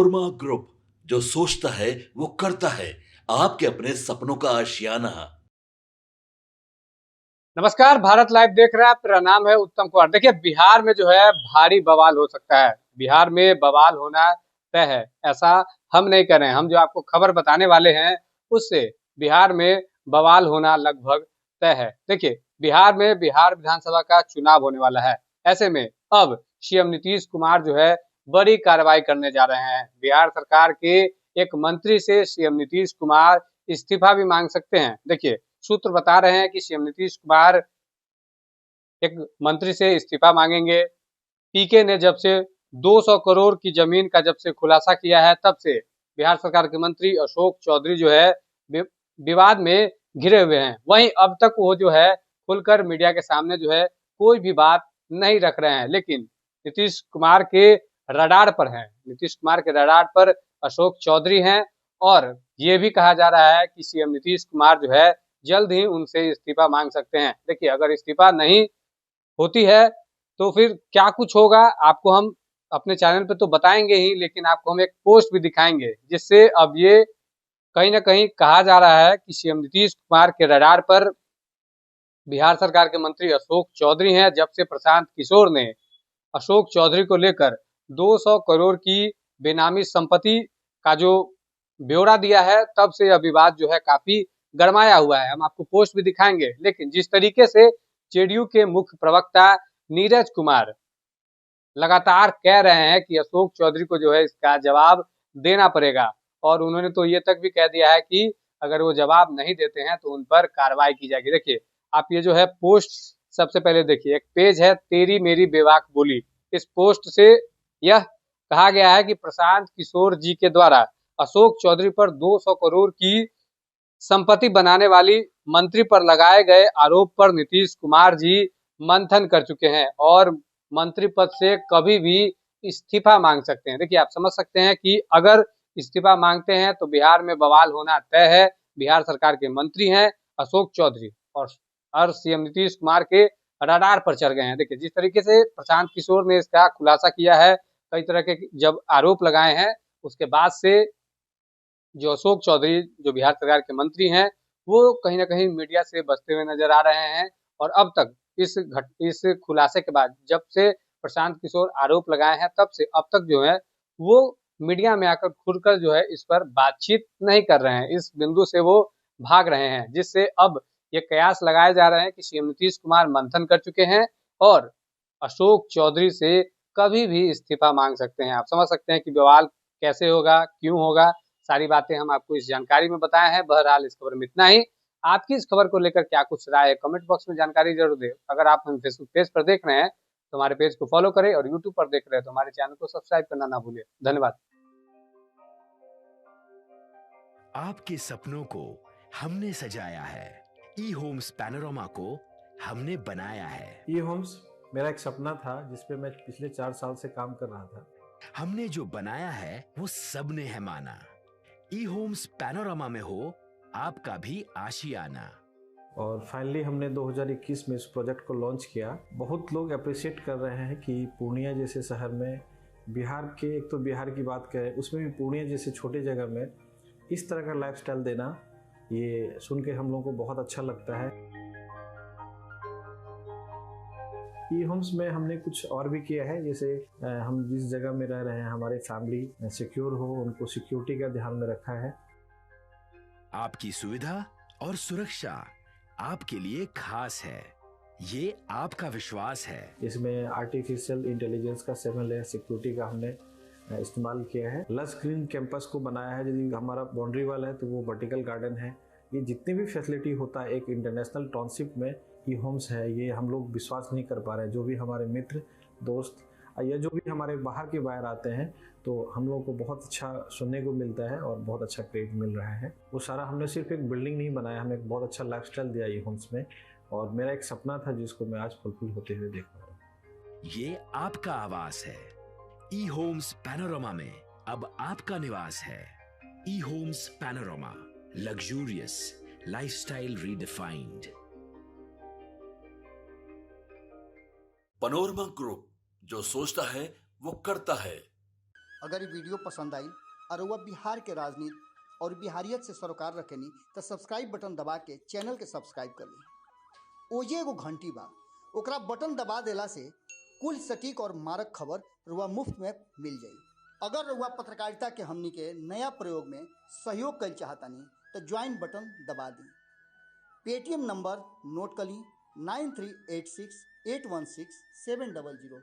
Panorama group, जो सोचता है वो करता है। आपके अपने सपनों का आशियाना। नमस्कार, भारत लाइव देख रहे हैं आप। मेरा नाम है उत्तम कुमार। देखिए, बिहार में जो है भारी बवाल हो सकता है। बिहार में बवाल होना तय है, ऐसा हम नहीं कर रहे हैं। हम जो आपको खबर बताने वाले हैं उससे बिहार में बवाल होना लगभग तय है। देखिए, बिहार में बिहार विधानसभा का चुनाव होने वाला है। ऐसे में अब सीएम नीतीश कुमार जो है बड़ी कार्रवाई करने जा रहे हैं। बिहार सरकार के एक मंत्री से सीएम नीतीश कुमार इस्तीफा भी मांग सकते हैं। देखिए, सूत्र बता रहे हैं कि सीएम नीतीश कुमार एक मंत्री से इस्तीफा मांगेंगे। पीके ने जब से 200 करोड़ की जमीन का जब से खुलासा किया है, तब से बिहार सरकार के मंत्री अशोक चौधरी जो है विवाद में घिरे हुए हैं। वहीं अब तक वो जो है खुलकर मीडिया के सामने जो है कोई भी बात नहीं रख रहे हैं, लेकिन नीतीश कुमार के रडार पर हैं। नीतीश कुमार के रडार पर अशोक चौधरी हैं और ये भी कहा जा रहा है कि सीएम नीतीश कुमार जो है जल्द ही उनसे इस्तीफा मांग सकते हैं। देखिए, अगर इस्तीफा नहीं होती है तो फिर क्या कुछ होगा आपको हम अपने चैनल पे तो बताएंगे ही, लेकिन आपको हम एक पोस्ट भी दिखाएंगे, जिससे अब ये कहीं ना कहीं कहा जा रहा है कि सीएम नीतीश कुमार के रडार पर बिहार सरकार के मंत्री अशोक चौधरी हैं। जब से प्रशांत किशोर ने अशोक चौधरी को लेकर 200 करोड़ की बेनामी संपत्ति का जो ब्यौरा दिया है, तब से यह विवाद जो है काफी गरमाया हुआ है। हम आपको पोस्ट भी दिखाएंगे, लेकिन जिस तरीके से जेडीयू के मुख्य प्रवक्ता नीरज कुमार लगातार कह रहे हैं कि अशोक चौधरी को जो है इसका जवाब देना पड़ेगा, और उन्होंने तो ये तक भी कह दिया है कि अगर वो जवाब नहीं देते हैं तो उन पर कार्रवाई की जाएगी। देखिए, आप ये जो है पोस्ट सबसे पहले देखिए, एक पेज है तेरी मेरी बेबाक बोली। इस पोस्ट से यह कहा गया है कि प्रशांत किशोर जी के द्वारा अशोक चौधरी पर 200 करोड़ की संपत्ति बनाने वाली मंत्री पर लगाए गए आरोप पर नीतीश कुमार जी मंथन कर चुके हैं और मंत्री पद से कभी भी इस्तीफा मांग सकते हैं। देखिए, आप समझ सकते हैं कि अगर इस्तीफा मांगते हैं तो बिहार में बवाल होना तय है। बिहार सरकार के मंत्री हैं अशोक चौधरी और सीएम नीतीश कुमार के रडार पर चढ़ गए हैं। देखिए, जिस तरीके से प्रशांत किशोर ने इसका खुलासा किया है, कई तरह के जब आरोप लगाए हैं, उसके बाद से जो अशोक चौधरी जो बिहार सरकार के मंत्री हैं, वो कहीं ना कहीं मीडिया से बचते हुए नजर आ रहे हैं। और अब तक इस खुलासे के बाद, जब से प्रशांत किशोर आरोप लगाए हैं, तब से अब तक जो है वो मीडिया में आकर खुलकर जो है इस पर बातचीत नहीं कर रहे हैं। इस बिंदु से वो भाग रहे हैं, जिससे अब ये कयास लगाए जा रहे हैं कि सीएम नीतीश कुमार मंथन कर चुके हैं और अशोक चौधरी से कभी भी इस्तीफा मांग सकते हैं। आप समझ सकते हैं कि बवाल कैसे होगा, क्यों होगा। सारी बातें हम आपको इस जानकारी में बताए हैं। बहरहाल इस खबर में इतना ही। आपकी इस खबर को लेकर क्या कुछ राय है, कमेंट बॉक्स में जानकारी जरूर दें। अगर आप हम फेसबुक पेज पर देख रहे हैं तो हमारे पेज को फॉलो करें, और यूट्यूब पर देख रहे हैं तो हमारे चैनल को सब्सक्राइब करना ना भूलें। धन्यवाद। आपके सपनों को हमने सजाया है, ई होम्स पैनोरमा को हमने बनाया है। ई होम्स मेरा एक सपना था जिसपे मैं पिछले 4 साल से काम कर रहा था। हमने जो बनाया है वो सबने है माना। ई होम्स पैनोरमा में हो आपका भी आशियाना। और फाइनली हमने 2021 में इस प्रोजेक्ट को लॉन्च किया। बहुत लोग अप्रिशिएट कर रहे हैं कि पूर्णिया जैसे शहर में, बिहार के, एक तो बिहार की बात करें उसमें भी पूर्णिया जैसे छोटे जगह में इस तरह का लाइफस्टाइल देना, ये सुन के हम लोगों को बहुत अच्छा लगता है। ई होम्स में हमने कुछ और भी किया है, जैसे हम जिस जगह में रह रहे हैं हमारी फैमिली सिक्योर हो, उनको सिक्योरिटी का ध्यान में रखा है। आपकी सुविधा और सुरक्षा आपके लिए खास है, ये आपका विश्वास है। इसमें आर्टिफिशियल इंटेलिजेंस का 7 लेयर सिक्योरिटी का हमने इस्तेमाल किया है। लस ग्रीन कैंपस को बनाया है। यदि हमारा बाउंड्री वाल है तो वो वर्टिकल गार्डन है। ये जितनी भी फैसिलिटी होता है एक इंटरनेशनल टाउनशिप में, ई होम्स है, ये हम लोग विश्वास नहीं कर पा रहे हैं। जो भी हमारे मित्र दोस्त या जो भी हमारे बाहर के बाहर आते हैं, तो हम लोगों को बहुत अच्छा सुनने को मिलता है और बहुत अच्छा क्रेडिट मिल रहा है। वो सारा हमने सिर्फ एक बिल्डिंग नहीं बनाया, हमें एक बहुत अच्छा लाइफस्टाइल दिया ई होम्स में, और मेरा एक सपना था जिसको मैं आज फुलफिल होते हुए देख रहा हूँ। ये आपका आवास है। ई होम्स पैनोरमा में अब आपका निवास है। E homes Panorama, luxurious lifestyle redefined. Panorama group, जो सोचता है वो करता है। अगर ये वीडियो पसंद आई और वह बिहार के राजनीति और बिहारियत से सरोकार रखेनी तो सब्सक्राइब बटन दबा के चैनल के सब्सक्राइब कर ली। ओजे एगो घंटी बा, ओकरा बटन दबा देला से कुल सटीक और मारक खबर रुआ मुफ्त में मिल जाई। अगर रुआ पत्रकारिता के हमनी के नया प्रयोग में सहयोग कर चाहतानी तो ज्वाइन बटन दबा दी। पेटीएम नंबर नोट कर ली 9386816700।